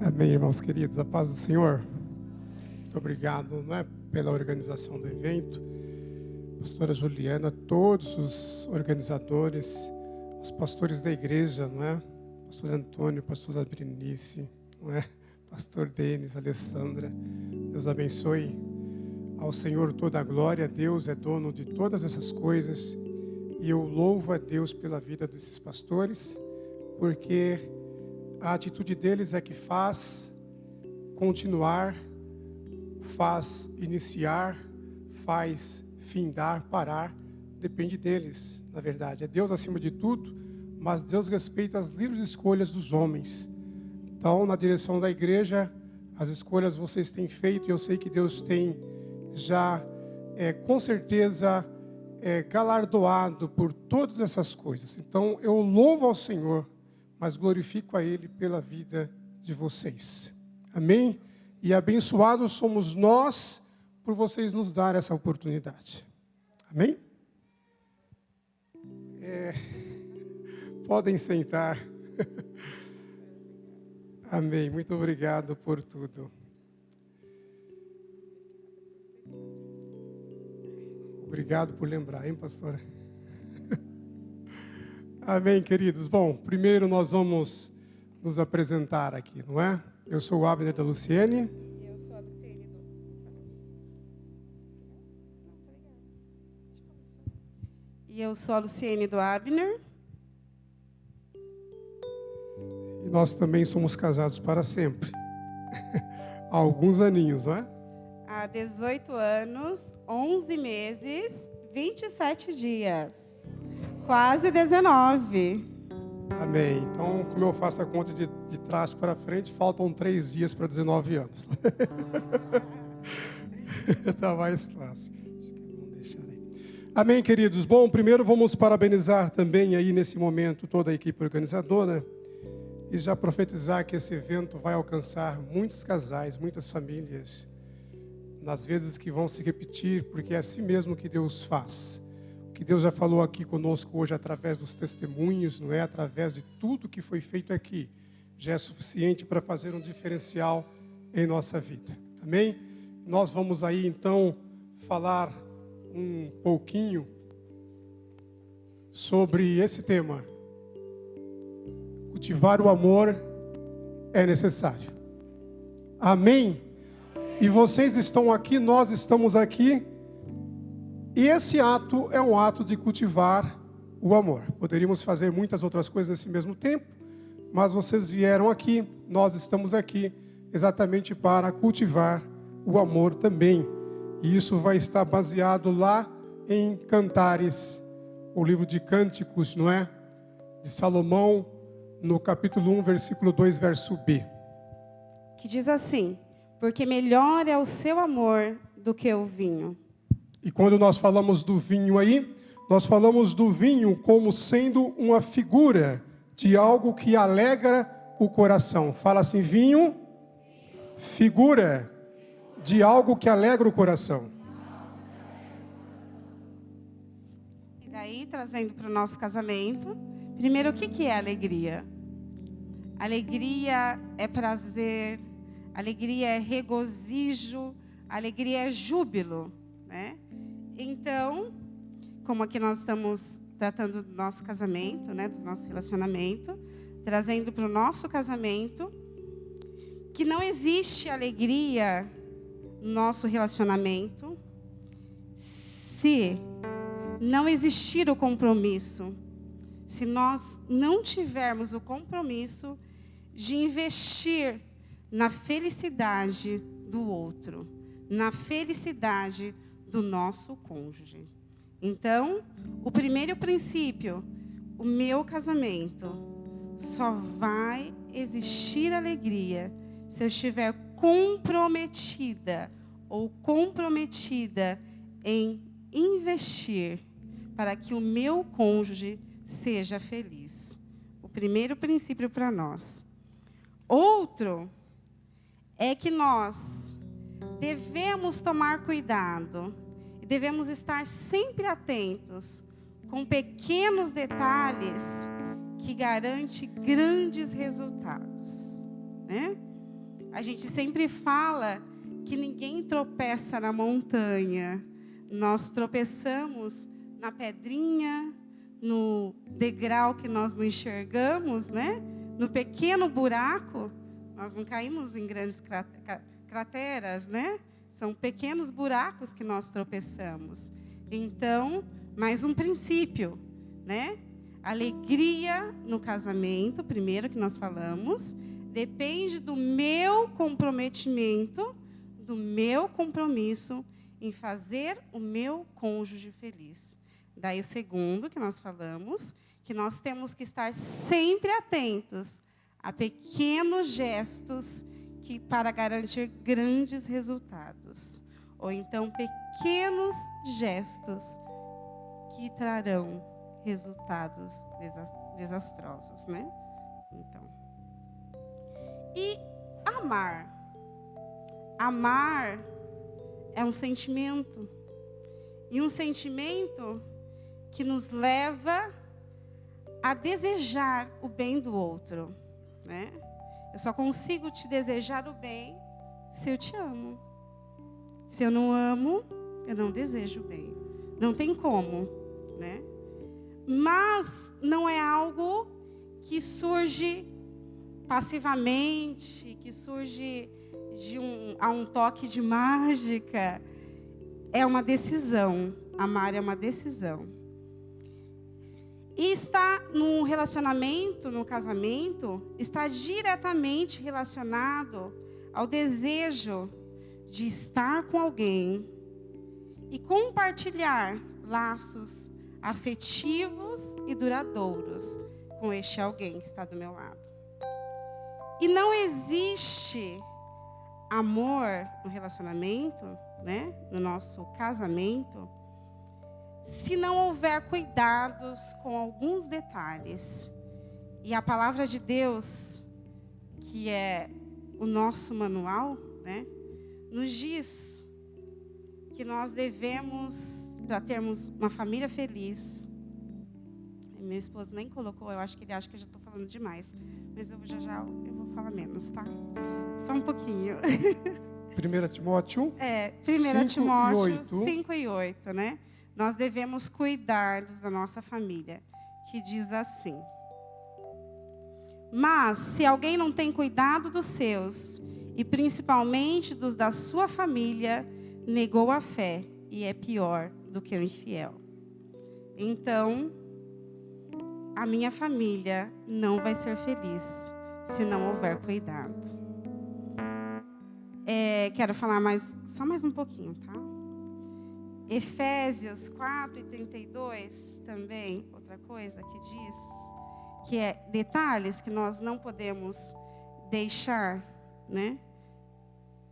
Amém, irmãos queridos. A paz do Senhor. Muito obrigado, pela organização do evento. Pastora Juliana, todos os organizadores, os pastores da igreja, Pastor Antônio, pastora Berenice, Pastor Denis, Alessandra. Deus abençoe. Ao Senhor toda a glória. Deus é dono de todas essas coisas. E eu louvo a Deus pela vida desses pastores, porque a atitude deles é que faz continuar, faz iniciar, faz findar, parar. Depende deles, na verdade. É Deus acima de tudo, mas Deus respeita as livres escolhas dos homens. Então, na direção da igreja, as escolhas vocês têm feito, e eu sei que Deus tem já, com certeza, galardoado por todas essas coisas. Então, eu louvo ao Senhor, mas glorifico a Ele pela vida de vocês. Amém? E abençoados somos nós por vocês nos dar essa oportunidade. Amém? Podem sentar. Amém. Muito obrigado por tudo. Obrigado por lembrar, hein, pastora? Amém, queridos. Bom, primeiro nós vamos nos apresentar aqui, não é? Eu sou o Abner da Luciene. Eu sou a Luciene do... E eu sou a Luciene do Abner. E nós também somos casados para sempre. Há alguns aninhos, não é? Há 18 anos, 11 meses, 27 dias. Quase 19. Amém. Então, como eu faço a conta de trás para frente, faltam 3 dias para 19 anos. Está mais fácil. Vamos deixar aí. Amém, queridos. Bom, primeiro vamos parabenizar também aí nesse momento toda a equipe organizadora e já profetizar que esse evento vai alcançar muitos casais, muitas famílias, nas vezes que vão se repetir, porque é assim mesmo que Deus faz. Que Deus já falou aqui conosco hoje através dos testemunhos, não é? Através de tudo que foi feito aqui, já é suficiente para fazer um diferencial em nossa vida. Amém? Nós vamos aí então falar um pouquinho sobre esse tema. Cultivar o amor é necessário. Amém? E vocês estão aqui, nós estamos aqui. E esse ato é um ato de cultivar o amor. Poderíamos fazer muitas outras coisas nesse mesmo tempo, mas vocês vieram aqui, nós estamos aqui exatamente para cultivar o amor também. E isso vai estar baseado lá em Cantares, o livro de Cânticos, não é? De Salomão, no capítulo 1, versículo 2, verso B. Que diz assim: porque melhor é o seu amor do que o vinho. E quando nós falamos do vinho aí, nós falamos do vinho como sendo uma figura de algo que alegra o coração. Fala assim, vinho, figura de algo que alegra o coração. E daí, trazendo para o nosso casamento, primeiro, o que é alegria? Alegria é prazer, alegria é regozijo, alegria é júbilo, né? Então, como aqui nós estamos tratando do nosso casamento, né, do nosso relacionamento, trazendo para o nosso casamento, que não existe alegria no nosso relacionamento se não existir o compromisso, se nós não tivermos o compromisso de investir na felicidade do outro, na felicidade do nosso cônjuge. Então, o primeiro princípio, o meu casamento só vai existir alegria se eu estiver comprometida ou comprometida em investir para que o meu cônjuge seja feliz. O primeiro princípio para nós. Outro é que nós devemos tomar cuidado e devemos estar sempre atentos com pequenos detalhes que garantem grandes resultados, né? A gente sempre fala que ninguém tropeça na montanha. Nós tropeçamos na pedrinha, no degrau que nós não enxergamos, né? No pequeno buraco. Nós não caímos em grandes crateras, né? São pequenos buracos que nós tropeçamos. Então, mais um princípio, né? Alegria no casamento, primeiro que nós falamos, depende do meu comprometimento, do meu compromisso em fazer o meu cônjuge feliz. Daí o segundo que nós falamos, que nós temos que estar sempre atentos a pequenos gestos que para garantir grandes resultados. Ou então pequenos gestos que trarão resultados desastrosos, né? Então. E amar. Amar é um sentimento. E um sentimento que nos leva a desejar o bem do outro, né? Eu só consigo te desejar o bem se eu te amo. Se eu não amo, eu não desejo o bem. Não tem como, né? Mas não é algo que surge passivamente, que surge a um toque de mágica. É uma decisão. Amar é uma decisão. E está no relacionamento, no casamento, está diretamente relacionado ao desejo de estar com alguém e compartilhar laços afetivos e duradouros com este alguém que está do meu lado. E não existe amor no relacionamento, né, no nosso casamento, se não houver cuidados com alguns detalhes. E a palavra de Deus, que é o nosso manual, né, nos diz que nós devemos, para termos uma família feliz. Meu esposo nem colocou, eu acho que ele acha que eu já estou falando demais. Mas eu eu vou falar menos, tá? Só um pouquinho. 1 Timóteo 1 Timóteo 5 e 8, né? Nós devemos cuidar da nossa família, que diz assim: mas se alguém não tem cuidado dos seus, e principalmente dos da sua família, negou a fé e é pior do que o infiel. Então, a minha família não vai ser feliz se não houver cuidado. Quero falar só mais um pouquinho, tá? Efésios 4:32 também, outra coisa que diz, que é detalhes que nós não podemos deixar, né,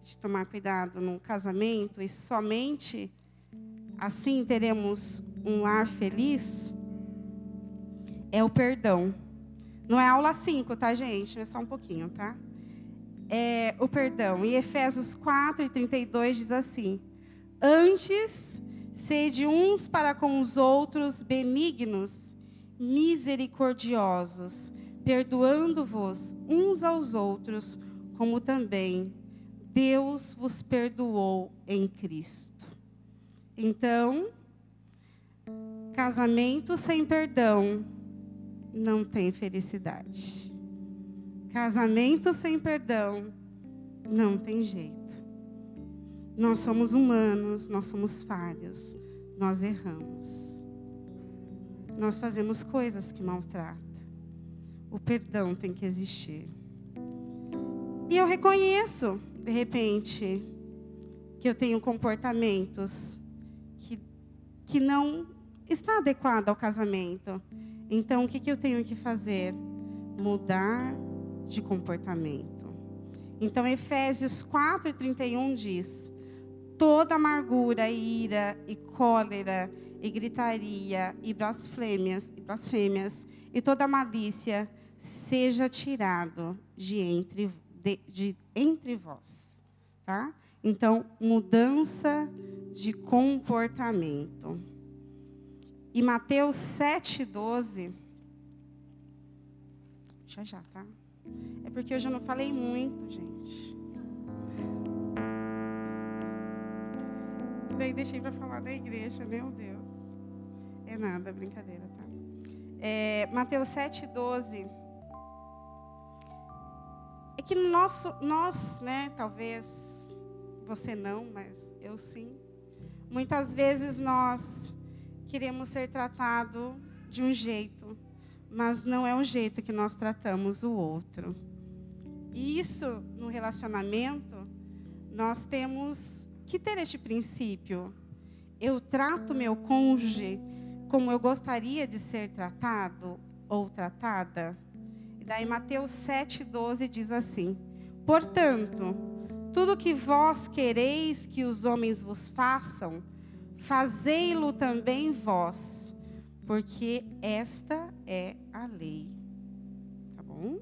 de tomar cuidado no casamento, e somente assim teremos um lar feliz, é o perdão. Não é aula 5, tá, gente? É só um pouquinho, tá? É o perdão. E Efésios 4:32 diz assim: antes, sede uns para com os outros benignos, misericordiosos, perdoando-vos uns aos outros, como também Deus vos perdoou em Cristo. Então, casamento sem perdão não tem felicidade. Casamento sem perdão não tem jeito. Nós somos humanos, nós somos falhos, nós erramos. Nós fazemos coisas que maltratam. O perdão tem que existir. E eu reconheço, de repente, que eu tenho comportamentos que não está adequado ao casamento. Então, o que eu tenho que fazer? Mudar de comportamento. Então, Efésios 4:31 diz: toda amargura, ira e cólera e gritaria e blasfêmias e toda malícia seja tirado de entre vós, tá? Então, mudança de comportamento. E Mateus 7:12, já, tá? É porque eu já não falei muito, gente. daí deixei para falar da igreja, meu Deus. É nada, brincadeira, tá? Mateus 7,12. É que nós, né, talvez você não, mas eu sim. Muitas vezes nós queremos ser tratado de um jeito, mas não é o jeito que nós tratamos o outro. E isso, no relacionamento, nós temos que ter este princípio. Eu trato meu cônjuge como eu gostaria de ser tratado ou tratada. E daí Mateus 7,12 diz assim: portanto, tudo que vós quereis que os homens vos façam, fazei-lo também vós, porque esta é a lei. Tá bom?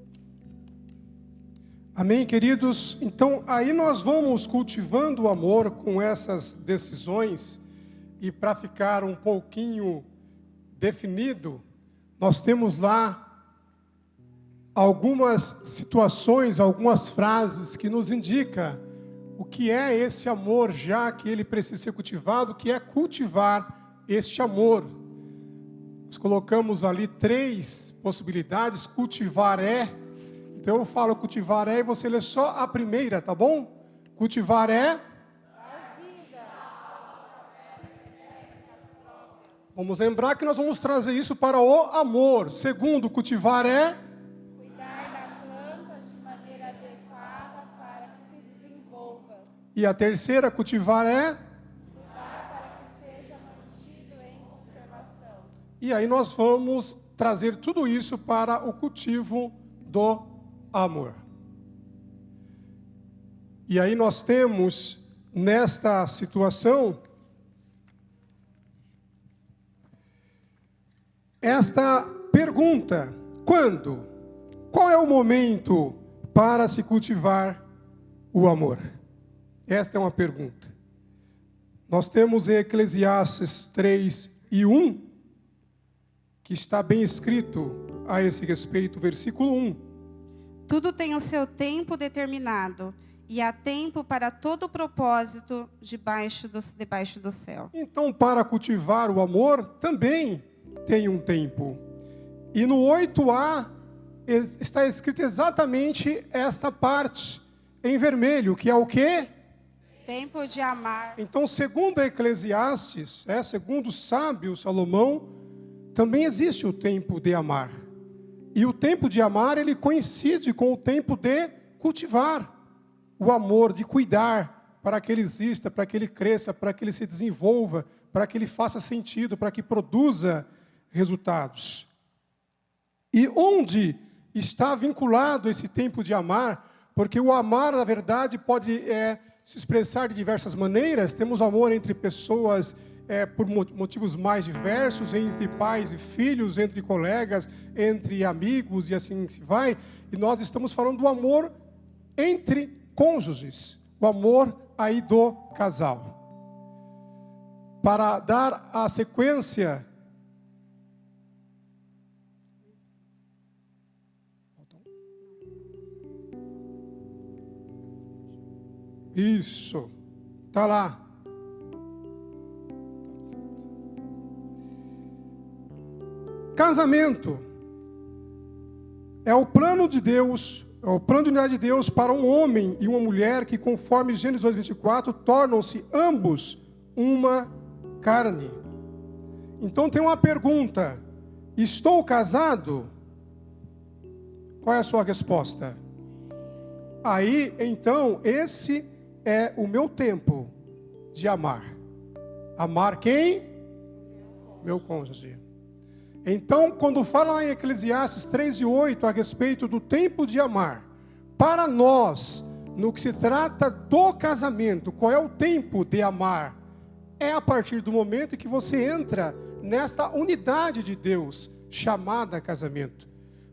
Amém, queridos? Então, aí nós vamos cultivando o amor com essas decisões. E para ficar um pouquinho definido, nós temos lá algumas situações, algumas frases que nos indicam o que é esse amor, já que ele precisa ser cultivado, o que é cultivar este amor. Nós colocamos ali 3 possibilidades. Cultivar é, então eu falo cultivar é e você lê só a primeira, tá bom? Cultivar é vamos lembrar que nós vamos trazer isso para o amor. Segundo, cultivar é cuidar da planta de maneira adequada para que se desenvolva. E a terceira, cultivar é Cuidar para que seja mantido em conservação. E aí nós vamos trazer tudo isso para o cultivo do amor. E aí nós temos nesta situação esta pergunta: quando? Qual é o momento para se cultivar o amor? Esta é uma pergunta. Nós temos em Eclesiastes 3:1, que está bem escrito a esse respeito, versículo 1. Tudo tem o seu tempo determinado, e há tempo para todo propósito debaixo do céu. Então, para cultivar o amor, também tem um tempo. E no 8a está escrito exatamente esta parte em vermelho, que é o quê? Tempo de amar. Então, segundo Eclesiastes, segundo o sábio Salomão, também existe o tempo de amar. E o tempo de amar, ele coincide com o tempo de cultivar o amor, de cuidar para que ele exista, para que ele cresça, para que ele se desenvolva, para que ele faça sentido, para que produza resultados. E onde está vinculado esse tempo de amar? Porque o amar, na verdade, pode se expressar de diversas maneiras. Temos amor entre pessoas por motivos mais diversos, entre pais e filhos, entre colegas, entre amigos e assim se vai. E nós estamos falando do amor entre cônjuges, o amor aí do casal. Para dar a sequência, isso, está lá. Casamento é o plano de Deus, é o plano de unidade de Deus para um homem e uma mulher que, conforme Gênesis 2:24, tornam-se ambos uma carne. Então tem uma pergunta: estou casado? Qual é a sua resposta? Aí, então, esse é o meu tempo de amar. Amar quem? Meu cônjuge. Então, quando fala em Eclesiastes 3:8 a respeito do tempo de amar, para nós, no que se trata do casamento, qual é o tempo de amar? É a partir do momento em que você entra nesta unidade de Deus, chamada casamento.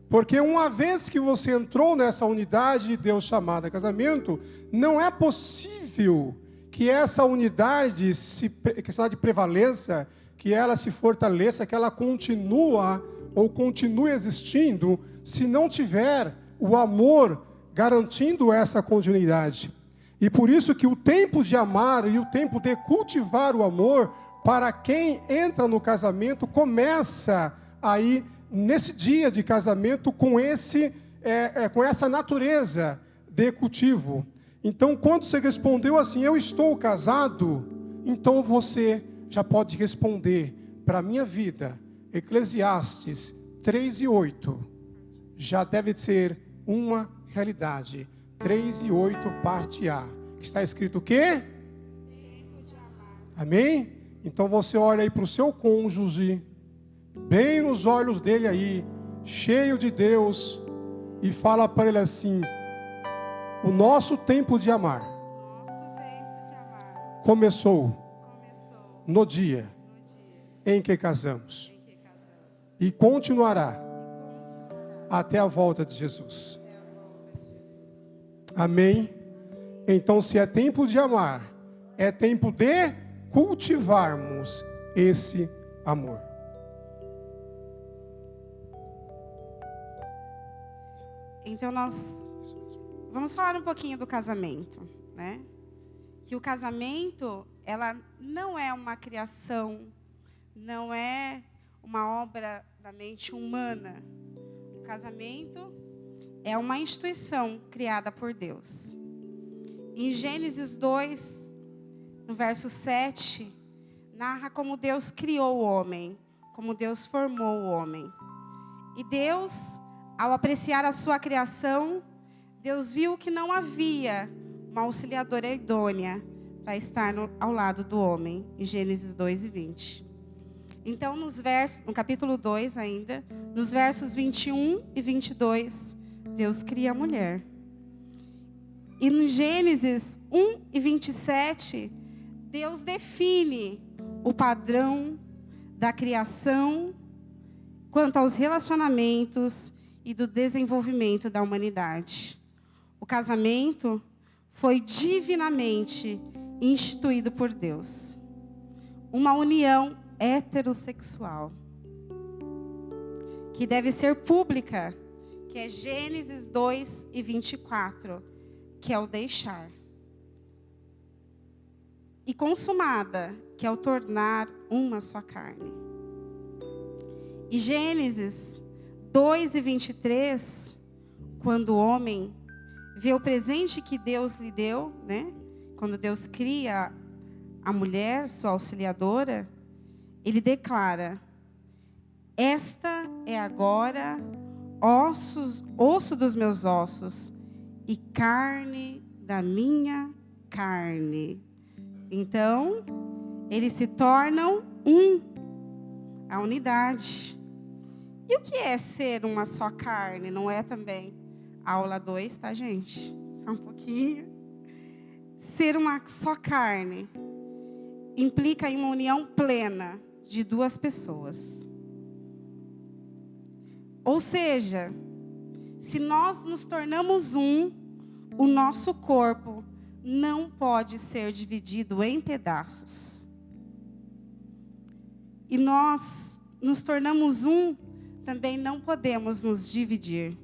Porque uma vez que você entrou nessa unidade de Deus chamada casamento, não é possível que essa unidade de prevalência, que ela se fortaleça, que ela continue existindo, se não tiver o amor garantindo essa continuidade. E por isso que o tempo de amar e o tempo de cultivar o amor, para quem entra no casamento, começa aí nesse dia de casamento com essa natureza de cultivo. Então, quando você respondeu assim, eu estou casado, então você já pode responder para a minha vida. Eclesiastes 3:8 já deve ser uma realidade. 3:8, parte A. Está escrito o quê? Tempo de amar. Amém? Então você olha aí para o seu cônjuge, bem nos olhos dele aí, cheio de Deus, e fala para ele assim: o nosso tempo de amar Nosso tempo de amar começou começou no dia no dia em que casamos em que casamos. e continuará Continuará até a volta de Jesus. até a volta de Jesus. Amém? Então, se é tempo de amar, é tempo de cultivarmos esse amor. Então nós vamos falar um pouquinho do casamento, né? Que o casamento, ela não é uma criação, não é uma obra da mente humana. O casamento é uma instituição criada por Deus. Em Gênesis 2, no verso 7, narra como Deus criou o homem, como Deus formou o homem. E Deus, ao apreciar a sua criação, Deus viu que não havia uma auxiliadora idônea para estar ao lado do homem, em Gênesis 2:20. Então, no capítulo 2 ainda, nos versos 21 e 22, Deus cria a mulher. E no Gênesis 1:27, Deus define o padrão da criação quanto aos relacionamentos e do desenvolvimento da humanidade. O casamento foi divinamente instituído por Deus. Uma união heterossexual, que deve ser pública, que é Gênesis 2:24, que é o deixar. E consumada, que é o tornar uma só carne. E Gênesis 2:23, quando o homem vê o presente que Deus lhe deu, né? Quando Deus cria a mulher, sua auxiliadora, ele declara: esta é agora osso dos meus ossos e carne da minha carne. Então, eles se tornam a unidade. E o que é ser uma só carne? Não é também aula 2, tá, gente? Só um pouquinho. Ser uma só carne implica em uma união plena de duas pessoas. Ou seja, se nós nos tornamos o nosso corpo não pode ser dividido em pedaços. E nós nos tornamos também não podemos nos dividir.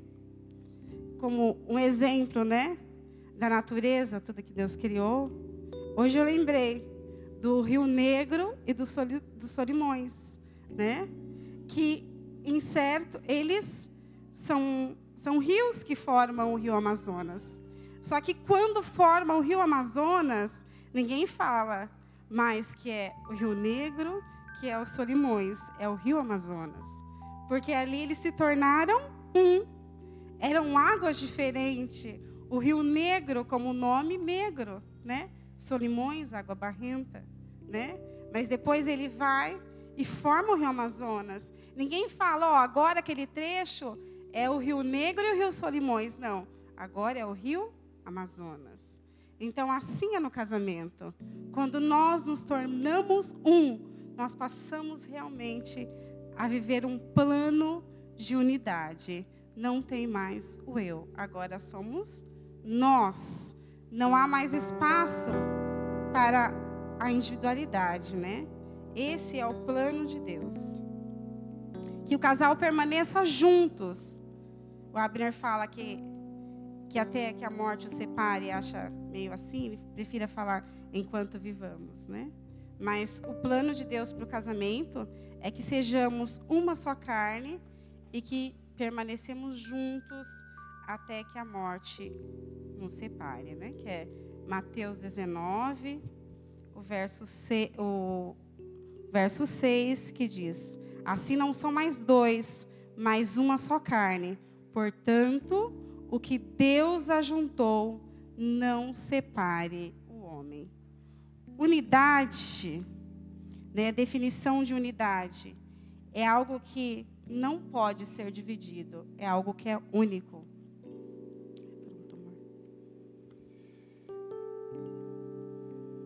Como um exemplo, né, da natureza, tudo que Deus criou. Hoje eu lembrei do Rio Negro e dos Solimões, né? Que, eles são rios que formam o Rio Amazonas. Só que quando formam o Rio Amazonas, ninguém fala mais que é o Rio Negro, que é os Solimões, é o Rio Amazonas. Porque ali eles se tornaram Eram águas diferentes. O Rio Negro, como nome, negro, né? Solimões, água barrenta, né? Mas depois ele vai e forma o Rio Amazonas. Ninguém fala, agora aquele trecho é o Rio Negro e o Rio Solimões. Não, agora é o Rio Amazonas. Então, assim é no casamento. Quando nós nos tornamos nós passamos realmente a viver um plano de unidade. Não tem mais o eu, agora somos nós. Não há mais espaço para a individualidade, né? Esse é o plano de Deus. Que o casal permaneça juntos. O Abner fala que que até que a morte o separe, acha meio assim, ele prefira falar enquanto vivamos, né? Mas o plano de Deus para o casamento é que sejamos uma só carne e que permanecemos juntos até que a morte nos separe, né? Que é Mateus 19, o verso 6, que diz: assim não são mais dois, mas uma só carne. Portanto, o que Deus ajuntou, não separe o homem. Unidade, né, definição de unidade, é algo que não pode ser dividido, é algo que é único.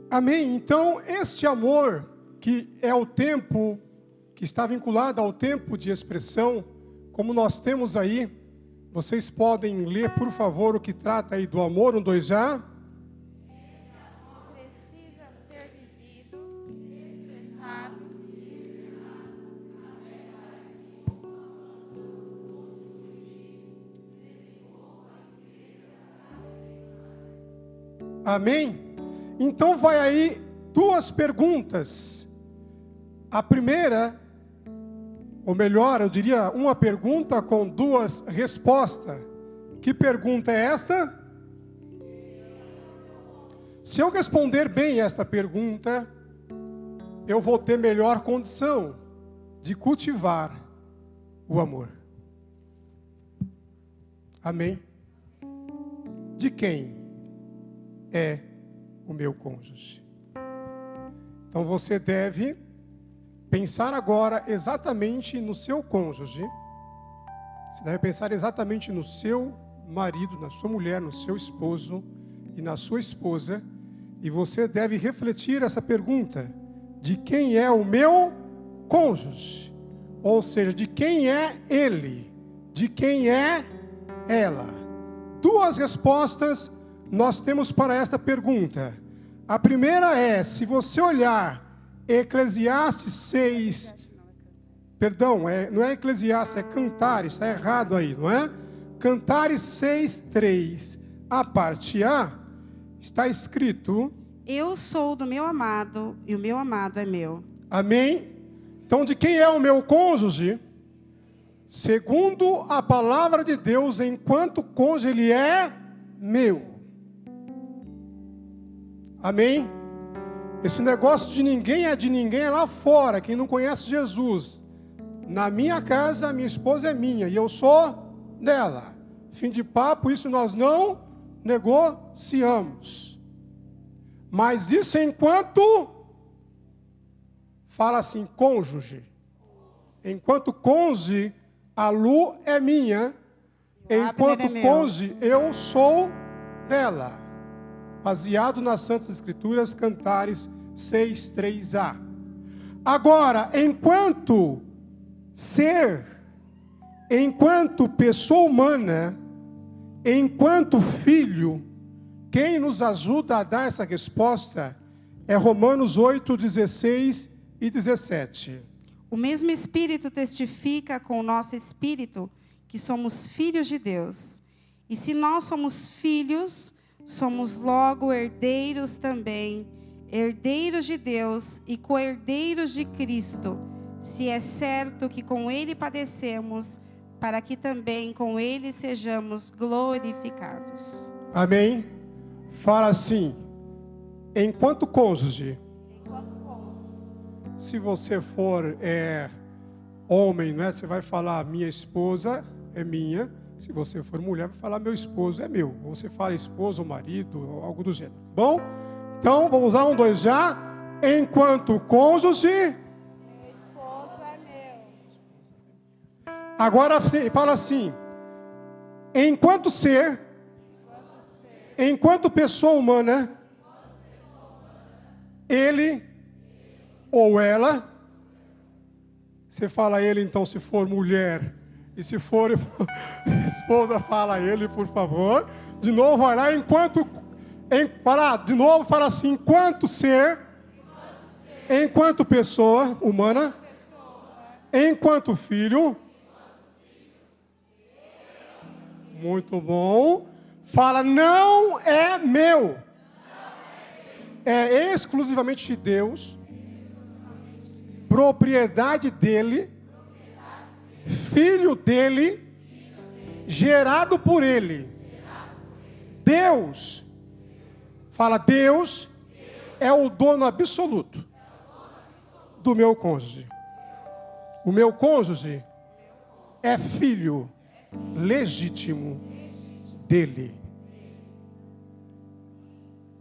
Amém? Então, este amor, que é o tempo, que está vinculado ao tempo de expressão, como nós temos aí, vocês podem ler, por favor, o que trata aí do amor, 1, 2 já. Precisa ser vivido, expressado. Amém? Então vai aí 2 perguntas. A primeira, ou melhor, eu diria uma pergunta com 2 respostas. Que pergunta é esta? Se eu responder bem esta pergunta, eu vou ter melhor condição de cultivar o amor. Amém? De quem é o meu cônjuge? Então você deve pensar agora exatamente no seu cônjuge. Você deve pensar exatamente no seu marido, na sua mulher, no seu esposo e na sua esposa. E você deve refletir essa pergunta: de quem é o meu cônjuge? Ou seja, de quem é ele? De quem é ela? 2 respostas nós temos para esta pergunta. A primeira é, se você olhar Eclesiastes 6, perdão, não é Eclesiastes, é Cantares, está errado aí, não é? Cantares 6:3, a parte A, está escrito: eu sou do meu amado e o meu amado é meu. Amém? Então, de quem é o meu cônjuge? Segundo a palavra de Deus, enquanto cônjuge, ele é meu. Amém? Esse negócio de ninguém é lá fora, quem não conhece Jesus. Na minha casa, a minha esposa é minha e eu sou dela. Fim de papo, isso nós não negociamos. Mas isso enquanto, fala assim, cônjuge. Enquanto cônjuge, a Lu é minha. Enquanto cônjuge, eu sou dela. Baseado nas Santas Escrituras, Cantares 6:3a. Agora, enquanto ser, enquanto pessoa humana, enquanto filho, quem nos ajuda a dar essa resposta é Romanos 8:16 e 17. O mesmo Espírito testifica com o nosso espírito que somos filhos de Deus. E se nós somos filhos, somos logo herdeiros também, herdeiros de Deus e co-herdeiros de Cristo, se é certo que com Ele padecemos, para que também com Ele sejamos glorificados. Amém? Fala assim, enquanto cônjuge, se você for homem, não é? Você vai falar, minha esposa é minha. Se você for mulher, vai falar, meu esposo é meu. Ou você fala esposo ou marido, ou algo do gênero. Bom? Então, vamos lá, 1, 2 já. Enquanto cônjuge. Meu esposo é meu. Agora fala assim. Enquanto ser. Enquanto pessoa humana. Ele ou ela. Você fala ele, então, se for mulher. E se for esposa, fala ele, por favor. De novo, vai lá. De novo, fala assim. Enquanto ser. Enquanto pessoa humana. Enquanto filho. Muito bom. Fala, não é meu. É exclusivamente de Deus, propriedade dele, filho dele, gerado por ele. Deus, fala, Deus é o dono absoluto do meu cônjuge. O meu cônjuge é filho legítimo dele.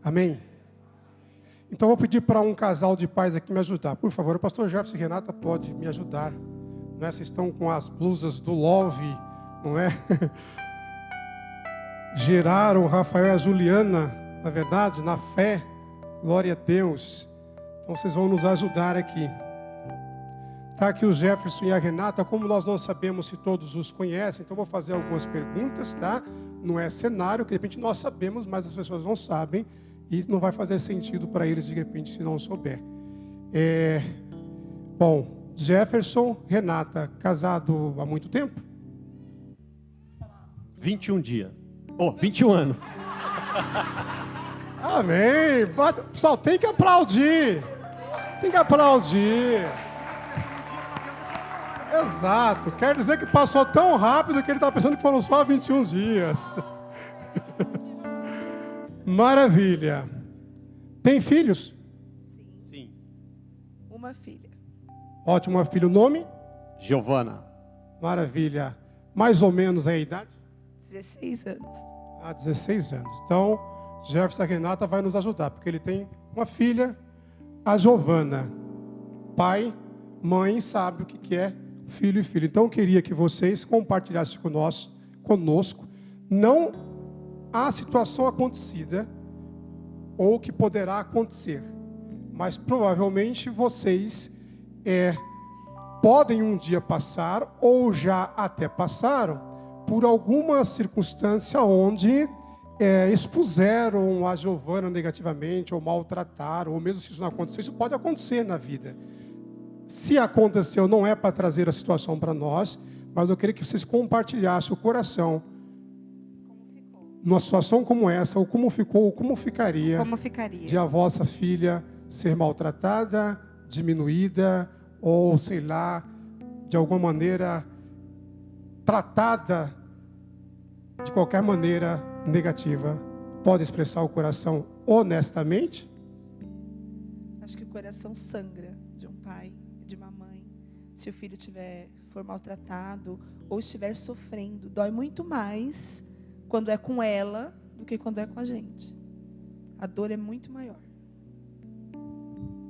Amém? Então eu vou pedir para um casal de pais aqui me ajudar. Por favor, o pastor Jefferson e Renata pode me ajudar. Não é? Vocês estão com as blusas do Love, não é? Geraram o Rafael e a Juliana, na verdade, na fé. Glória a Deus. Então vocês vão nos ajudar aqui. Está aqui o Jefferson e a Renata. Como nós não sabemos se todos os conhecem, então vou fazer algumas perguntas, tá? Não é cenário, que de repente nós sabemos, mas as pessoas não sabem. E não vai fazer sentido para eles, de repente, se não souber. Bom, Jefferson, Renata, casado há muito tempo? 21 dias. 21 anos. Amém. Pessoal, tem que aplaudir. Tem que aplaudir. Exato. Quer dizer que passou tão rápido que ele está pensando que foram só 21 dias. Maravilha. Tem filhos? Sim. Uma filha. Ótimo, uma filha. O nome? Giovana. Maravilha. Mais ou menos a idade? 16 anos. 16 anos. Então, Jefferson Renata vai nos ajudar, porque ele tem uma filha, a Giovana. Pai, mãe, sabe o que é filho e filha. Então, eu queria que vocês compartilhassem conosco, não a situação acontecida, ou que poderá acontecer, mas provavelmente vocês podem um dia passar, ou já até passaram, por alguma circunstância onde expuseram a Giovana negativamente, ou maltrataram, ou mesmo se isso não aconteceu, isso pode acontecer na vida. Se aconteceu, não é para trazer a situação para nós, mas eu queria que vocês compartilhassem o coração numa situação como essa, ou como ficou, ou como ficaria, de a vossa filha ser maltratada, diminuída, ou sei lá, de alguma maneira tratada de qualquer maneira negativa. Pode expressar o coração honestamente? Acho que o coração sangra de um pai e de uma mãe. Se o filho for maltratado ou estiver sofrendo, dói muito mais quando é com ela do que quando é com a gente. A dor é muito maior.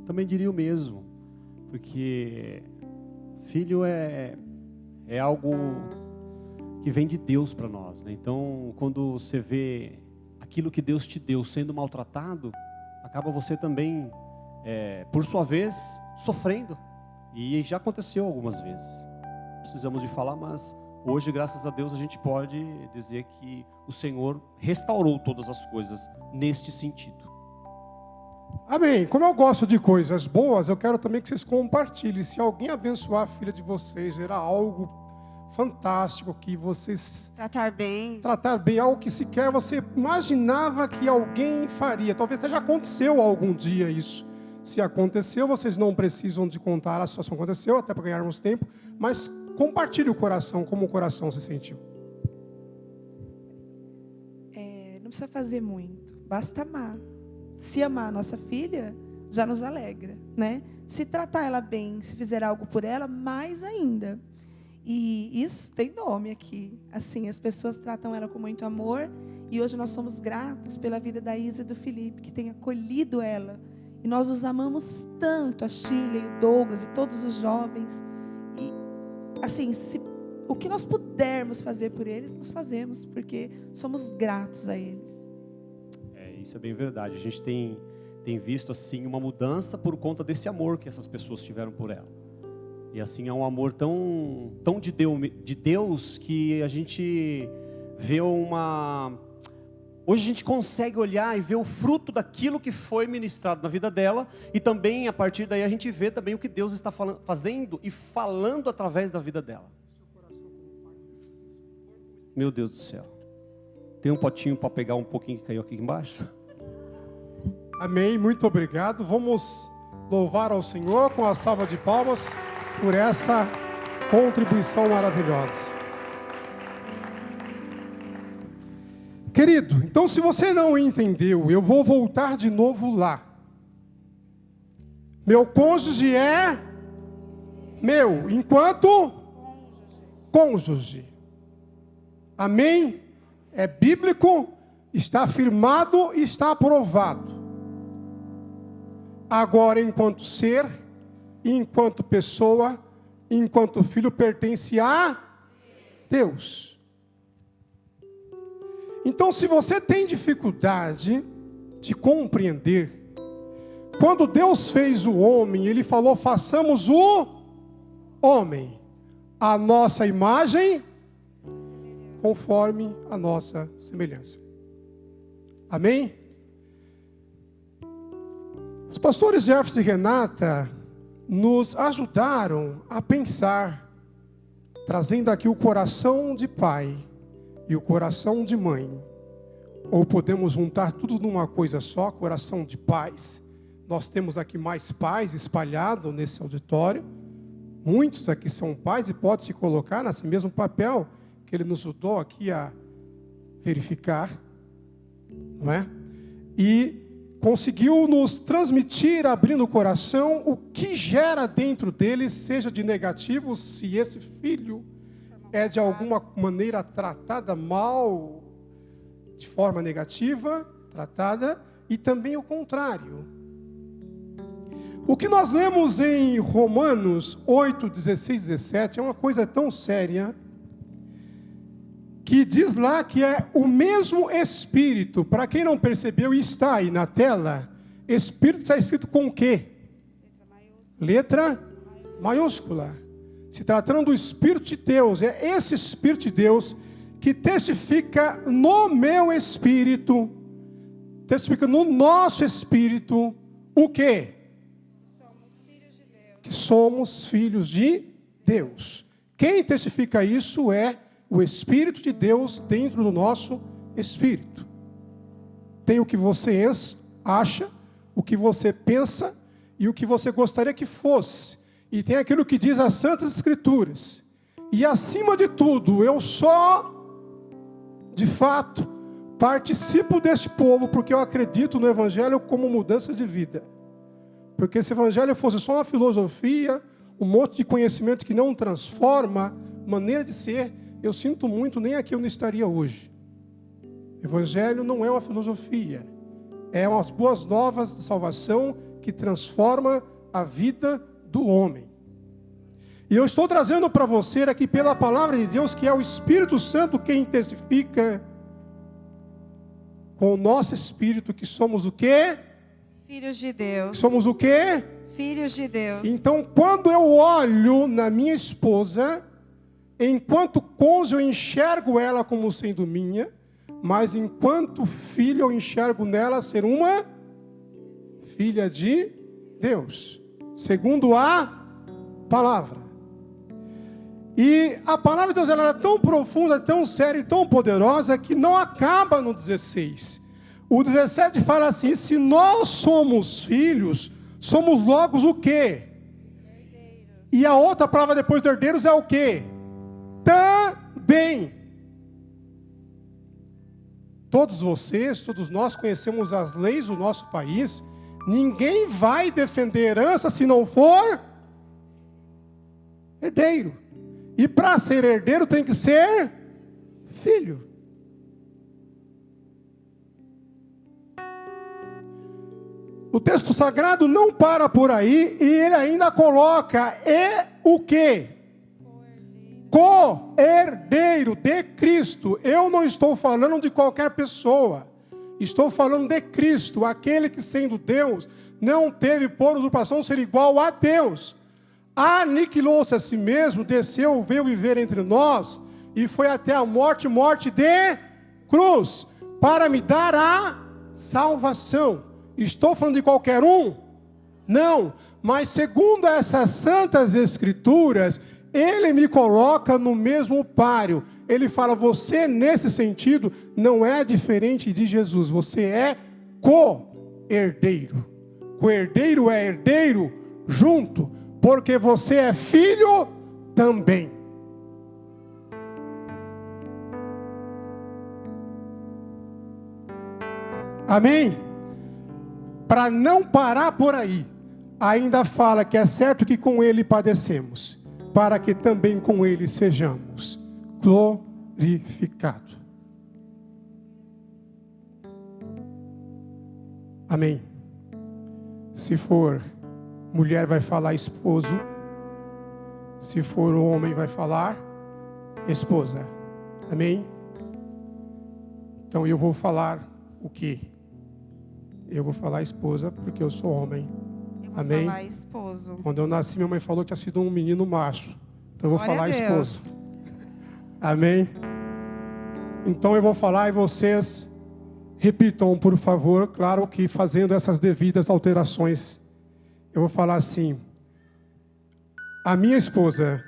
Também diria o mesmo, porque filho é algo que vem de Deus para nós, né? Então, quando você vê aquilo que Deus te deu sendo maltratado, acaba você também, por sua vez, sofrendo. E já aconteceu algumas vezes. Precisamos de falar, mas hoje, graças a Deus, a gente pode dizer que o Senhor restaurou todas as coisas neste sentido. Amém. Como eu gosto de coisas boas, eu quero também que vocês compartilhem. Se alguém abençoar a filha de vocês, gerar algo fantástico que vocês... Tratar bem, algo que sequer você imaginava que alguém faria. Talvez já aconteceu algum dia isso. Se aconteceu, vocês não precisam de contar a situação que aconteceu, até para ganharmos tempo, mas compartilhe o coração, como o coração se sentiu. Não precisa fazer muito, basta amar. Se amar a nossa filha, já nos alegra, né? Se tratar ela bem, se fizer algo por ela, mais ainda. E isso tem nome aqui. Assim, as pessoas tratam ela com muito amor. E hoje nós somos gratos pela vida da Isa e do Felipe, que tem acolhido ela. E nós os amamos tanto, a Sheila e o Douglas e todos os jovens. E, assim, o que nós pudermos fazer por eles, nós fazemos, porque somos gratos a eles. Isso é bem verdade. A gente tem visto assim uma mudança por conta desse amor que essas pessoas tiveram por ela. E assim é um amor tão de Deus que a gente vê hoje a gente consegue olhar e ver o fruto daquilo que foi ministrado na vida dela, e também a partir daí a gente vê também o que Deus está fazendo e falando através da vida dela. Meu Deus do céu. Tem um potinho para pegar um pouquinho que caiu aqui embaixo? Amém, muito obrigado. Vamos louvar ao Senhor com a salva de palmas por essa contribuição maravilhosa. Querido, então se você não entendeu, eu vou voltar de novo lá. Meu cônjuge é meu, enquanto cônjuge. Amém? É bíblico, está afirmado e está aprovado. Agora, enquanto ser, enquanto pessoa, enquanto filho, pertence a Deus. Então, se você tem dificuldade de compreender, quando Deus fez o homem, Ele falou, façamos o homem, a nossa imagem, conforme a nossa semelhança. Amém? Os pastores Jefferson e Renata nos ajudaram a pensar, trazendo aqui o coração de pai e o coração de mãe. Ou podemos juntar tudo numa coisa só, coração de pais. Nós temos aqui mais pais espalhados nesse auditório. Muitos aqui são pais e pode se colocar nesse mesmo papel que ele nos ajudou aqui a verificar, não é? E conseguiu nos transmitir, abrindo o coração, o que gera dentro dele, seja de negativo, se esse filho é de alguma maneira tratada mal, de forma negativa, tratada, e também o contrário. O que nós lemos em Romanos 8, 16, 17, é uma coisa tão séria, que diz lá que é o mesmo Espírito. Para quem não percebeu, está aí na tela, Espírito está escrito com o quê? Letra maiúscula. Se tratando do Espírito de Deus, é esse Espírito de Deus que testifica no meu espírito, testifica no nosso espírito, o quê? Que somos filhos de Deus. Quem testifica isso é o Espírito de Deus dentro do nosso espírito. Tem o que você acha, o que você pensa e o que você gostaria que fosse. E tem aquilo que diz as Santas Escrituras. E acima de tudo, eu só, de fato, participo deste povo porque eu acredito no Evangelho como mudança de vida. Porque se o Evangelho fosse só uma filosofia, um monte de conhecimento que não transforma, maneira de ser, eu sinto muito, nem aqui eu não estaria hoje. Evangelho não é uma filosofia. É umas boas novas de salvação que transforma a vida do homem. E eu estou trazendo para você aqui pela palavra de Deus, que é o Espírito Santo quem testifica com o nosso espírito que somos o quê? Filhos de Deus. Somos o quê? Filhos de Deus. Então, quando eu olho na minha esposa, enquanto cônjuge eu enxergo ela como sendo minha, mas enquanto filho eu enxergo nela ser uma filha de Deus, segundo a palavra. E a palavra de Deus ela é tão profunda, tão séria e tão poderosa que não acaba no 16. O 17 fala assim: se nós somos filhos, somos logo o quê? Herdeiros. E a outra palavra depois de herdeiros é o quê? Também. Todos vocês, todos nós conhecemos as leis do nosso país. Ninguém vai defender herança se não for herdeiro. E para ser herdeiro tem que ser filho. O texto sagrado não para por aí e ele ainda coloca o quê? Co-herdeiro de Cristo. Eu não estou falando de qualquer pessoa. Estou falando de Cristo, aquele que sendo Deus, não teve por usurpação ser igual a Deus. Aniquilou-se a si mesmo, desceu, veio viver entre nós, e foi até a morte, morte de cruz, para me dar a salvação. Estou falando de qualquer um? Não, mas segundo essas santas escrituras, ele me coloca no mesmo páreo. ele fala, você nesse sentido não é diferente de Jesus, você é co-herdeiro. Co-herdeiro é herdeiro junto, porque você é filho também. Amém? Para não parar por aí, ainda fala que é certo que com ele padecemos, para que também com ele sejamos glorificados. Amém? Se for mulher, vai falar esposo. Se for homem, vai falar esposa. Amém? Então eu vou falar o quê? Eu vou falar esposa, porque eu sou homem. Eu vou Amém? falar esposo. Quando eu nasci, minha mãe falou que tinha sido um menino macho. Então eu vou Glória falar a Deus. esposo. Amém? Então eu vou falar e vocês repitam, por favor. Claro que fazendo essas devidas alterações. Eu vou falar assim. A minha esposa.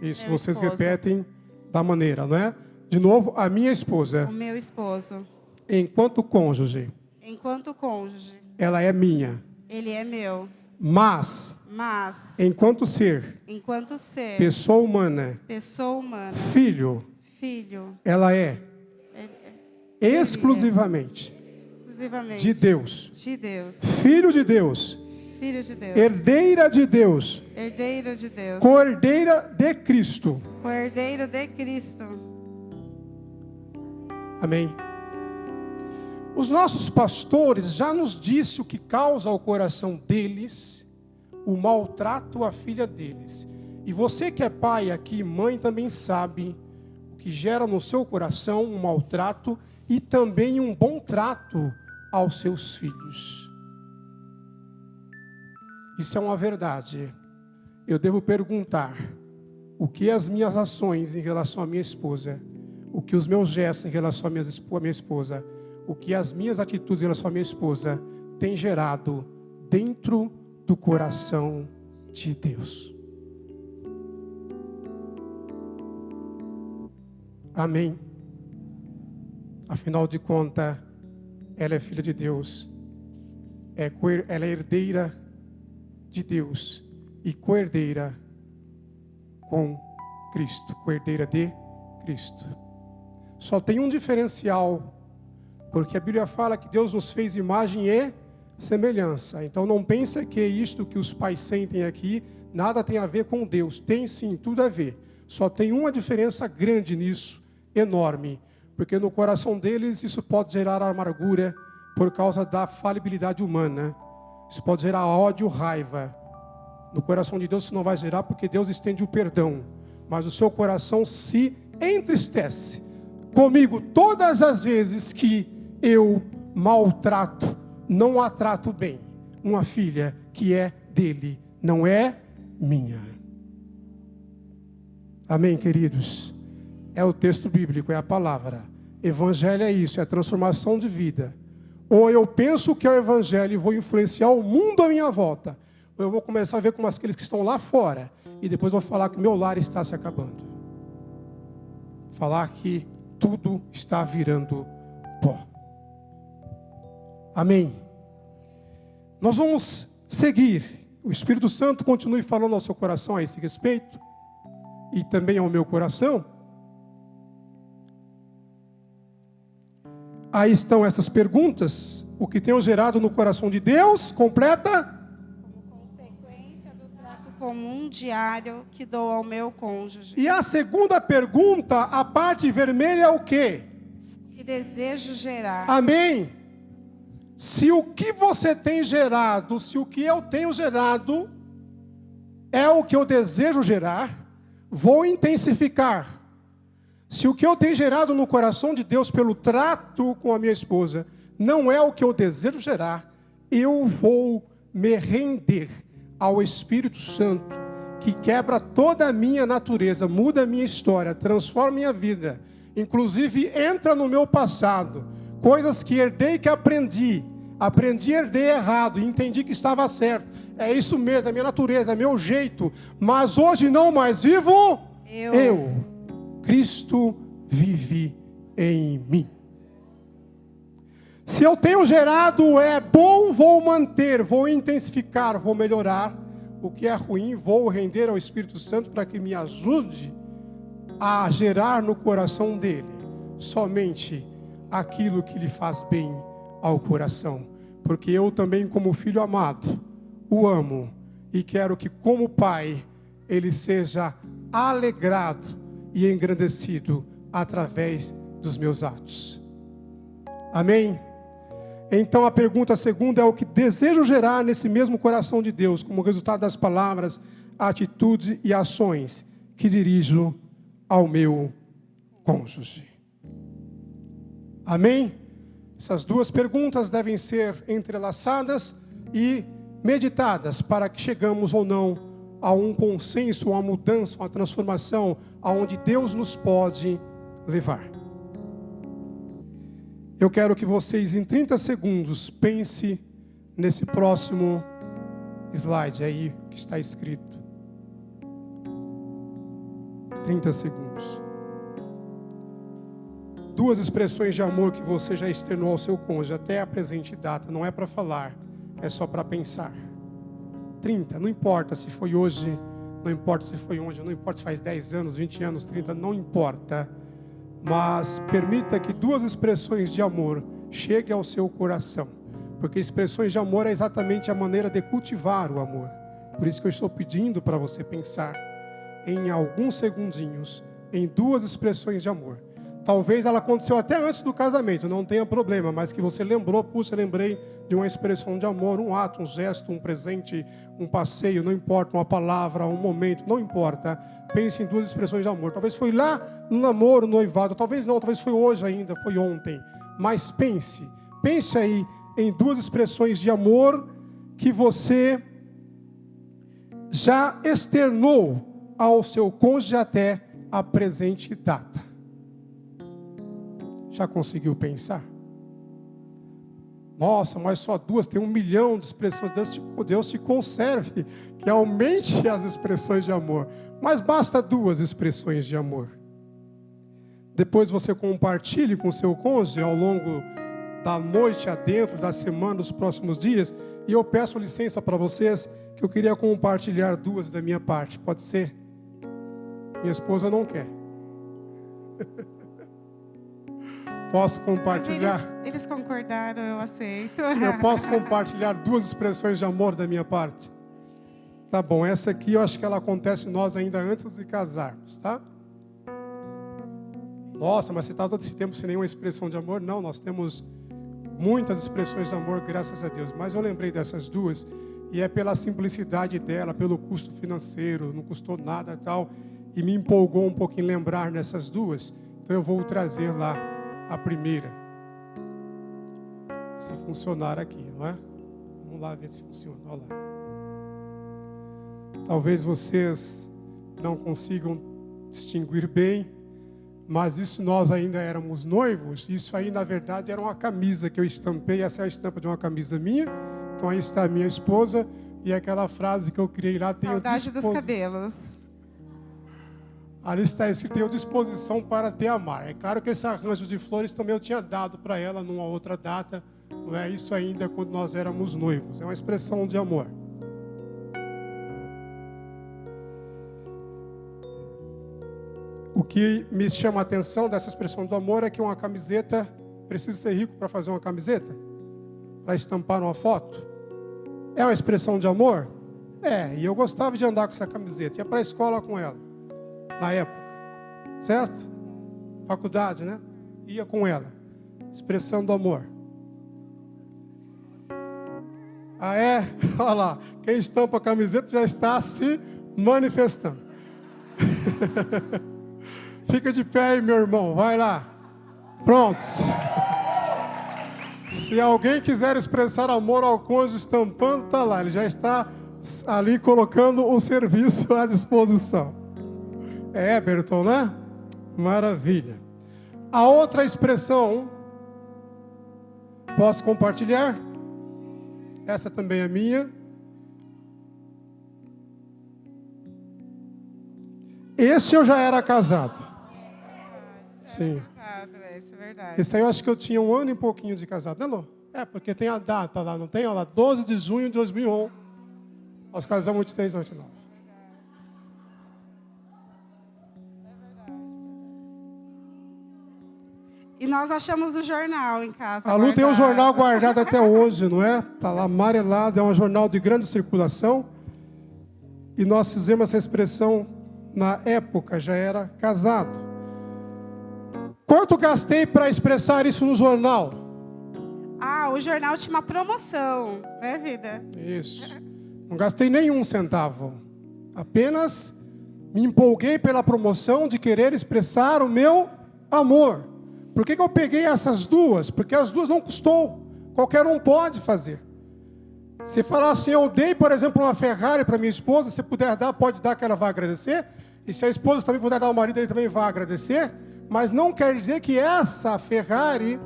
Isso, Meu vocês esposo. repetem da maneira, não é? De novo, a minha esposa. O meu esposo, Enquanto cônjuge, enquanto cônjuge, ela é minha. ele é meu. Mas, Mas, enquanto ser, enquanto ser pessoa humana, pessoa humana, filho, filho, ela é exclusivamente exclusivamente de Deus, de Deus, filho de Deus, filho de Deus, herdeira de Deus, herdeiro de Deus, cordeira de Cristo. cordeiro de Cristo. Amém. Os nossos pastores já nos disse o que causa ao coração deles o maltrato à filha deles. E você que é pai aqui, mãe, também sabe o que gera no seu coração um maltrato e também um bom trato aos seus filhos. Isso é uma verdade. Eu devo perguntar o que as minhas ações em relação à minha esposa, o que os meus gestos em relação à minha esposa, o que as minhas atitudes em relação à minha esposa têm gerado dentro do coração de Deus. Amém. Afinal de contas, ela é filha de Deus, ela é herdeira de Deus e co-herdeira com Cristo, co-herdeira de Cristo. Só tem um diferencial, porque a Bíblia fala que Deus nos fez imagem e semelhança. Então não pensa que isto que os pais sentem aqui nada tem a ver com Deus. Tem sim, tudo a ver. Só tem uma diferença grande nisso, enorme. Porque no coração deles isso pode gerar amargura por causa da falibilidade humana. Isso pode gerar ódio, raiva. No coração de Deus isso não vai gerar, porque Deus estende o perdão. Mas o seu coração se entristece comigo todas as vezes que eu maltrato, não a trato bem, uma filha que é dele, não é minha. Amém, queridos? É o texto bíblico, é a palavra. Evangelho é isso, é a transformação de vida. Ou eu penso que é o evangelho e vou influenciar o mundo à minha volta, ou eu vou começar a ver como aqueles que estão lá fora, e depois vou falar que o meu lar está se acabando. Falar que tudo está virando pó. Amém. Nós vamos seguir. O Espírito Santo continue falando ao seu coração a esse respeito. E também ao meu coração. Aí estão essas perguntas. O que tenho gerado no coração de Deus. Completa. Como consequência do trato comum diário que dou ao meu cônjuge. E a segunda pergunta, a parte vermelha é o quê? Que desejo gerar. Amém. Se o que você tem gerado, se o que eu tenho gerado é o que eu desejo gerar, vou intensificar. Se o que eu tenho gerado no coração de Deus pelo trato com a minha esposa não é o que eu desejo gerar, eu vou me render ao Espírito Santo, que quebra toda a minha natureza, muda a minha história, transforma a minha vida, inclusive entra no meu passado, coisas que herdei, que aprendi a herdei errado, e entendi que estava certo, é isso mesmo, é minha natureza, é meu jeito, mas hoje não mais vivo eu, Cristo vive em mim. Se eu tenho gerado é bom, vou manter, vou intensificar, vou melhorar. O que é ruim, vou render ao Espírito Santo para que me ajude a gerar no coração dele somente aquilo que lhe faz bem ao coração. Porque eu também, como filho amado, o amo e quero que, como pai, ele seja alegrado e engrandecido através dos meus atos. Amém? Então a pergunta segunda é o que desejo gerar nesse mesmo coração de Deus, como resultado das palavras, atitudes e ações que dirijo ao meu cônjuge. Amém? Essas duas perguntas devem ser entrelaçadas e meditadas para que chegamos ou não a um consenso, a uma mudança, uma transformação, aonde Deus nos pode levar. Eu quero que vocês, em 30 segundos, pense nesse próximo slide aí que está escrito. 30 segundos. Duas expressões de amor que você já externou ao seu cônjuge, até a presente data, não é para falar, é só para pensar. 30, não importa se foi hoje, não importa se foi ontem, não importa se faz 10 anos, 20 anos, 30, não importa. Mas permita que duas expressões de amor cheguem ao seu coração. Porque expressões de amor é exatamente a maneira de cultivar o amor. Por isso que eu estou pedindo para você pensar em alguns segundinhos em duas expressões de amor. Talvez ela aconteceu até antes do casamento, não tenha problema, mas que você lembrou, puxa, lembrei de uma expressão de amor, um ato, um gesto, um presente, um passeio, não importa, uma palavra, um momento, não importa. Pense em duas expressões de amor. Talvez foi lá no namoro, no noivado, talvez não, talvez foi hoje ainda, foi ontem. Mas pense aí em duas expressões de amor que você já externou ao seu cônjuge até a presente data. Já conseguiu pensar? Nossa, mas só duas, tem 1 milhão de expressões. Deus te conserve, que aumente as expressões de amor. Mas basta duas expressões de amor. Depois você compartilhe com o seu cônjuge ao longo da noite adentro, da semana, dos próximos dias. E eu peço licença para vocês, que eu queria compartilhar duas da minha parte. Pode ser? Minha esposa não quer. Posso compartilhar? Eles concordaram, eu aceito. Eu posso compartilhar duas expressões de amor da minha parte? Tá bom, essa aqui eu acho que ela acontece em nós ainda antes de casarmos, tá? Nossa, mas você está todo esse tempo sem nenhuma expressão de amor? Não, nós temos muitas expressões de amor, graças a Deus. Mas eu lembrei dessas duas, e é pela simplicidade dela, pelo custo financeiro, não custou nada e tal, e me empolgou um pouquinho lembrar nessas duas. Então eu vou trazer lá a primeira, se funcionar aqui, não é? Vamos lá ver se funciona, olha lá. Talvez vocês não consigam distinguir bem, mas isso nós ainda éramos noivos. Isso aí na verdade era uma camisa que eu estampei. Essa é a estampa de uma camisa minha. Então aí está a minha esposa, e aquela frase que eu criei lá tem saudade dos cabelos. Ali está escrito: tenho disposição para te amar. É claro que esse arranjo de flores também eu tinha dado para ela numa outra data. Não é isso ainda quando nós éramos noivos. É uma expressão de amor. O que me chama a atenção dessa expressão do amor é que uma camiseta, precisa ser rico para fazer uma camiseta? Para estampar uma foto? É uma expressão de amor? É, e eu gostava de andar com essa camiseta. Ia para a escola com ela, na época. Certo? Faculdade, né? Ia com ela. Expressão do amor. Ah, é? Olha lá. Quem estampa a camiseta já está se manifestando. Fica de pé aí, meu irmão. Vai lá. Prontos. Se alguém quiser expressar amor ao cônjuge estampando, está lá. Ele já está ali colocando o serviço à disposição. É Eberton, né? Maravilha. A outra expressão, posso compartilhar? Essa também é minha. Esse eu já era casado. Sim. Exato, isso é verdade. Esse aí eu acho que eu tinha 1 ano e pouquinho de casado, né, Lô? É, porque tem a data lá, não tem? Olha lá, 12 de junho de 2001. Nós casamos 23 anos de novo. E nós achamos o jornal em casa. A Lu tem um guardado. jornal guardado até hoje, não é? Está lá amarelado, é um jornal de grande circulação. E nós fizemos essa expressão, na época, já era casado. Quanto gastei para expressar isso no jornal? Ah, o jornal tinha uma promoção, né, vida? Isso. Não gastei nenhum centavo. Apenas me empolguei pela promoção de querer expressar o meu amor. Por que eu peguei essas duas? Porque as duas não custou. Qualquer um pode fazer. Se falar assim, eu dei, por exemplo, uma Ferrari para minha esposa, se puder dar, pode dar que ela vai agradecer. E se a esposa também puder dar ao marido, ele também vai agradecer. Mas não quer dizer que essa Ferrari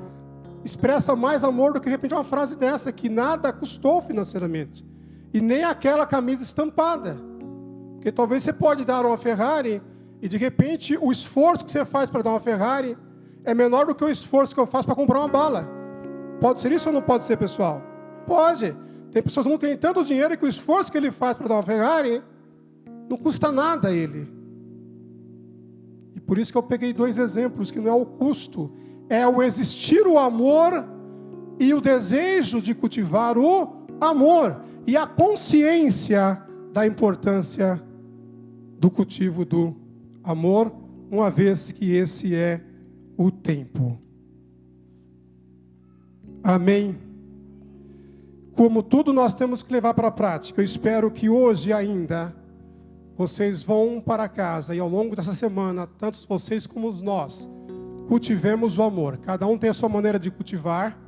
expressa mais amor do que, de repente, uma frase dessa, que nada custou financeiramente. E nem aquela camisa estampada. Porque talvez você pode dar uma Ferrari e, de repente, o esforço que você faz para dar uma Ferrari é menor do que o esforço que eu faço para comprar uma bala. Pode ser isso ou não pode ser, pessoal? Pode. Tem pessoas que não têm tanto dinheiro que o esforço que ele faz para dar uma Ferrari não custa nada a ele. E por isso que eu peguei 2 exemplos, que não é o custo, é o existir o amor e o desejo de cultivar o amor. E a consciência da importância do cultivo do amor, uma vez que esse é o tempo. Amém? Como tudo nós temos que levar para a prática, eu espero que hoje ainda vocês vão para casa e ao longo dessa semana, tanto vocês como nós, cultivemos o amor. Cada um tem a sua maneira de cultivar.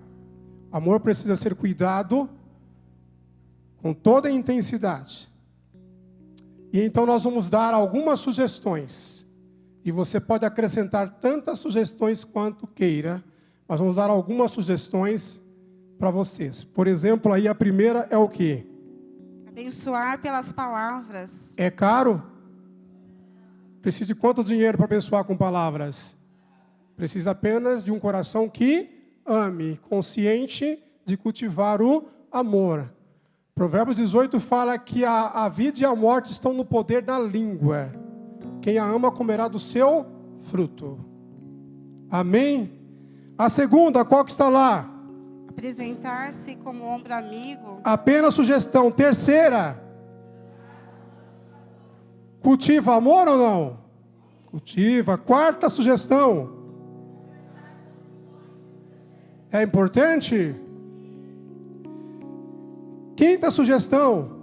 Amor precisa ser cuidado com toda a intensidade. E então nós vamos dar algumas sugestões. E você pode acrescentar tantas sugestões quanto queira. Nós vamos dar algumas sugestões para vocês. Por exemplo, aí a primeira é o quê? Abençoar pelas palavras. É caro? Precisa de quanto dinheiro para abençoar com palavras? Precisa apenas de um coração que ame, consciente de cultivar o amor. Provérbios 18 fala que a vida e a morte estão no poder da língua. Quem a ama comerá do seu fruto. Amém? A segunda, qual que está lá? Apresentar-se como ombro amigo. Apenas sugestão. Terceira. Cultiva amor ou não? Cultiva. Quarta sugestão. É importante? Quinta sugestão.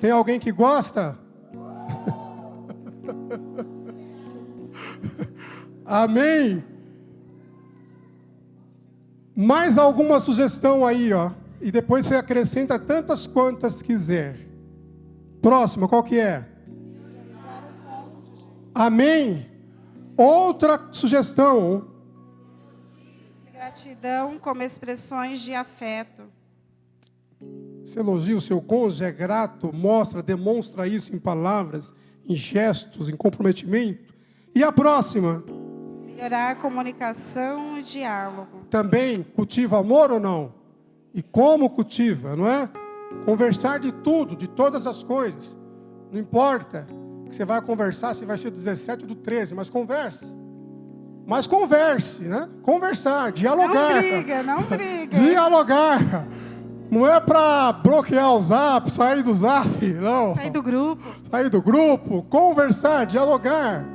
Tem alguém que gosta? Amém? Mais alguma sugestão aí, ó. E depois você acrescenta tantas quantas quiser. Próxima, qual que é? Amém? Outra sugestão. Gratidão como expressões de afeto. Você elogia o seu cônjuge, é grato, demonstra isso em palavras, em gestos, em comprometimento. E a próxima? Melhorar a comunicação e diálogo. Também cultiva amor ou não? E como cultiva, não é? Conversar de tudo, de todas as coisas. Não importa que você vai conversar, se vai ser do 17 ou do 13, mas converse. Mas converse, né? Conversar, dialogar. Não briga. Dialogar. Não é para bloquear o zap, sair do zap, não. Sair do grupo. Sair do grupo, conversar, dialogar.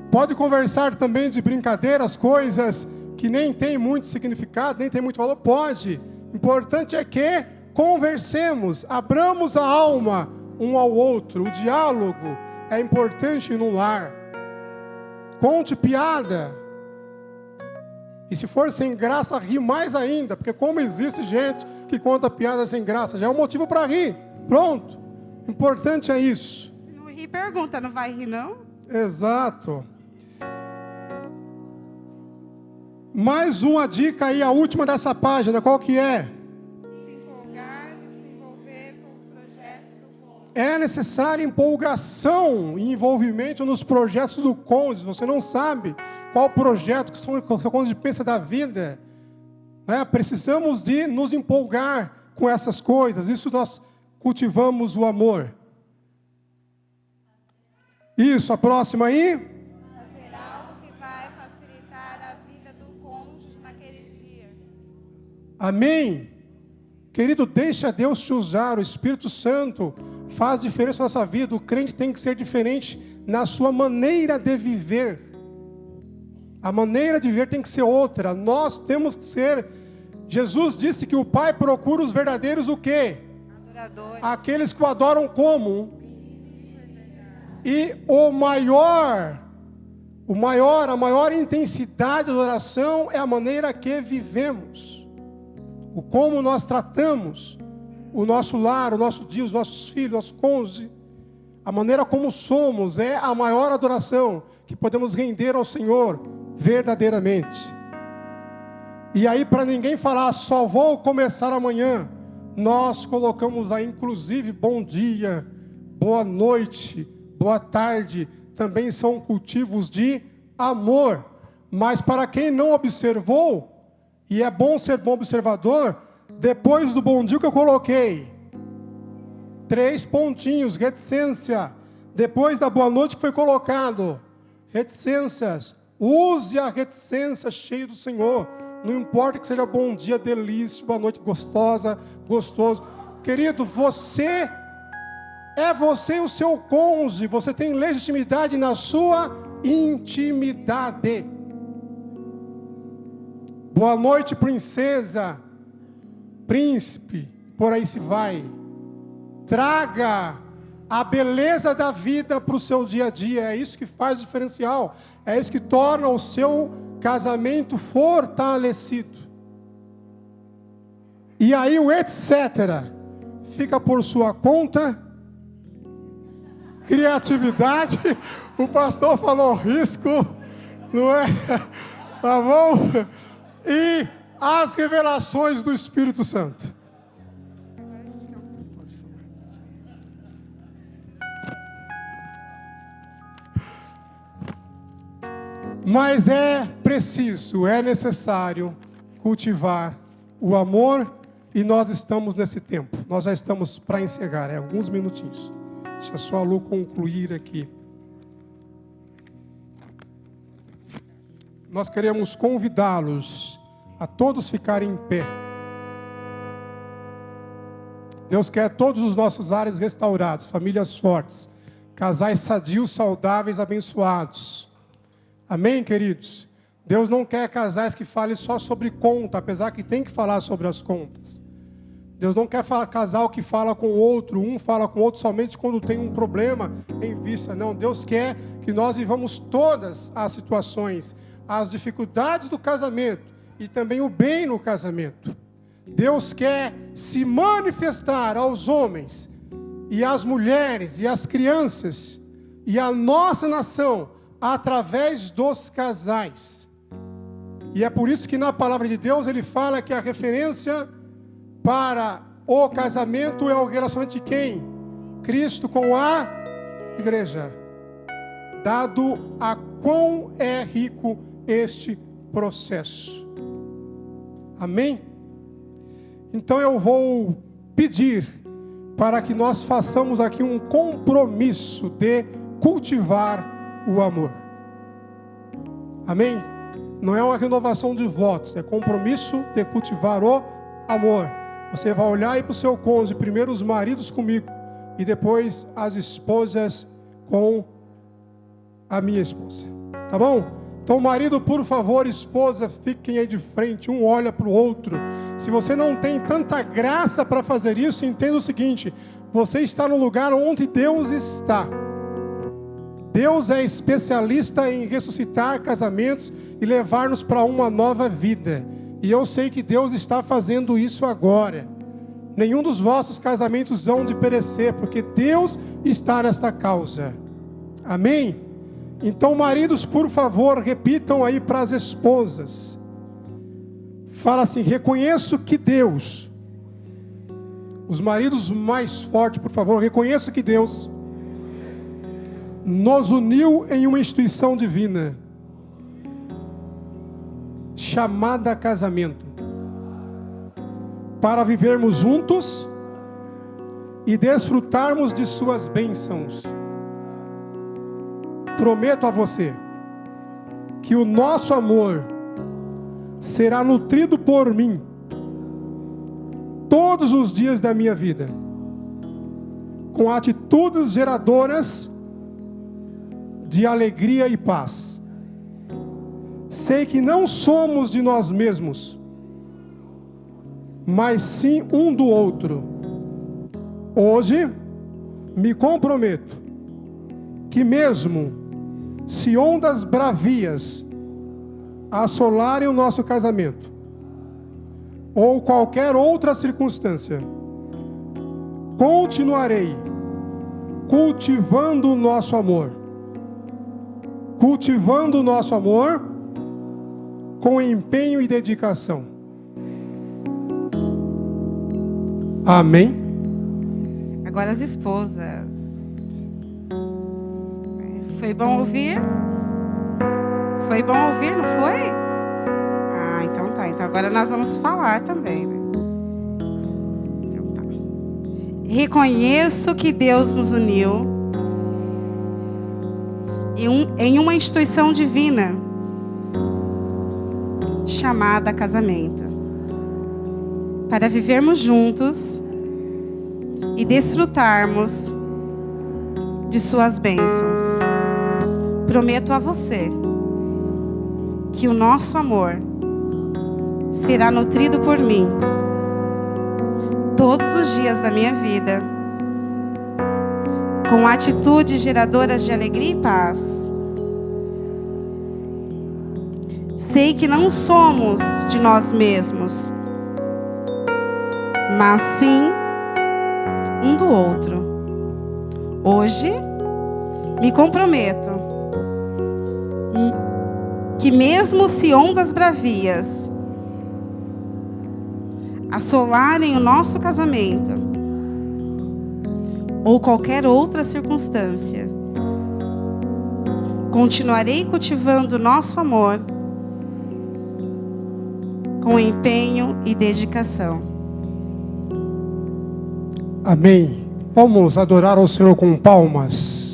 Pode conversar também de brincadeiras, coisas que nem tem muito significado, nem tem muito valor. Pode. Importante é que conversemos, abramos a alma um ao outro. O diálogo é importante no lar. Conte piada. E se for sem graça, ri mais ainda, porque como existe gente que conta piada sem graça, já é um motivo para rir. Pronto. Importante é isso. Se não rir, pergunta, não vai rir não? Exato. Mais uma dica aí, a última dessa página, qual que é? Se empolgar e se envolver com os projetos do cônjuge. É necessária empolgação e envolvimento nos projetos do cônjuge. Você não sabe qual o projeto que quando a gente pensa da vida, né? Precisamos de nos empolgar com essas coisas. Isso nós cultivamos o amor. Isso, a próxima aí. Fazer algo que vai facilitar a vida do cônjuge naquele dia. Amém? Querido, deixa Deus te usar. O Espírito Santo faz diferença na nossa vida. O crente tem que ser diferente na sua maneira de viver. A maneira de viver tem que ser outra. Nós temos que ser... Jesus disse que o Pai procura os verdadeiros o quê? Adoradores. Aqueles que o adoram como? E a maior intensidade da adoração é a maneira que vivemos. O como nós tratamos o nosso lar, o nosso dia, os nossos filhos, nossos cônjuges. A maneira como somos é a maior adoração que podemos render ao Senhor verdadeiramente. E aí, para ninguém falar, só vou começar amanhã, nós colocamos aí, inclusive, bom dia, boa noite, boa tarde, também são cultivos de amor. Mas para quem não observou, e é bom ser bom observador, depois do bom dia que eu coloquei 3 pontinhos, reticência. Depois da boa noite que foi colocado, reticências. Use a reticência cheia do Senhor. Não importa que seja bom dia, delícia, boa noite gostosa, gostoso. Querido, você e o seu cônjuge. Você tem legitimidade na sua intimidade. Boa noite, princesa, príncipe, por aí se vai. Traga a beleza da vida para o seu dia a dia. É isso que faz o diferencial. É isso que torna o seu casamento fortalecido. E aí o etc. fica por sua conta. Criatividade. O pastor falou risco. Não é? Tá bom? E as revelações do Espírito Santo. Mas é preciso, é necessário cultivar o amor, e nós estamos nesse tempo. Nós já estamos para encerrar, alguns minutinhos. Deixa só a Lu concluir aqui. Nós queremos convidá-los a todos ficarem em pé. Deus quer todos os nossos lares restaurados, famílias fortes, casais sadios, saudáveis, abençoados. Amém, queridos? Deus não quer casais que falem só sobre conta, apesar que tem que falar sobre as contas. Deus não quer casal que fala com o outro, um fala com o outro somente quando tem um problema em vista. Não, Deus quer que nós vivamos todas as situações, as dificuldades do casamento e também o bem no casamento. Deus quer se manifestar aos homens e às mulheres e às crianças e à nossa nação através dos casais. E é por isso que na palavra de Deus ele fala que a referência para o casamento é o relacionamento de quem? Cristo com a igreja. Dado a quão é rico este processo. Amém? Então eu vou pedir para que nós façamos aqui um compromisso de cultivar o amor. Amém? Não é uma renovação de votos, é compromisso de cultivar o amor. Você vai olhar aí para o seu cônjuge, primeiro os maridos comigo, e depois as esposas com a minha esposa. Tá bom? Então, marido, por favor, esposa, fiquem aí de frente, um olha para o outro. Se você não tem tanta graça para fazer isso, entenda o seguinte: você está no lugar onde Deus está. Deus é especialista em ressuscitar casamentos e levar-nos para uma nova vida. E eu sei que Deus está fazendo isso agora. Nenhum dos vossos casamentos hão de perecer, porque Deus está nesta causa. Amém? Então, maridos, por favor, repitam aí para as esposas. Fala assim: reconheço que Deus... Os maridos mais fortes, por favor, reconheço que Deus nos uniu em uma instituição divina. chamada casamento, para vivermos juntos e desfrutarmos de suas bênçãos. Prometo a você que o nosso amor será nutrido por mim todos os dias da minha vida, com atitudes geradoras de alegria e paz. Sei que não somos de nós mesmos, mas sim um do outro. Hoje, me comprometo que mesmo se ondas bravias assolarem o nosso casamento, ou qualquer outra circunstância, continuarei cultivando o nosso amor. Cultivando o nosso amor com empenho e dedicação. Amém? Agora as esposas. Foi bom ouvir? Foi bom ouvir, não foi? Ah, então tá. Então agora nós vamos falar também, né? Então tá. Reconheço que Deus nos uniu em uma instituição divina chamada casamento, para vivermos juntos e desfrutarmos de suas bênçãos. Prometo a você que o nosso amor será nutrido por mim todos os dias da minha vida, com atitudes geradoras de alegria e paz. Sei que não somos de nós mesmos, mas sim um do outro. Hoje, me comprometo que mesmo se ondas bravias assolarem o nosso casamento, ou qualquer outra circunstância, continuarei cultivando o nosso amor com empenho e dedicação. Amém. Vamos adorar ao Senhor com palmas.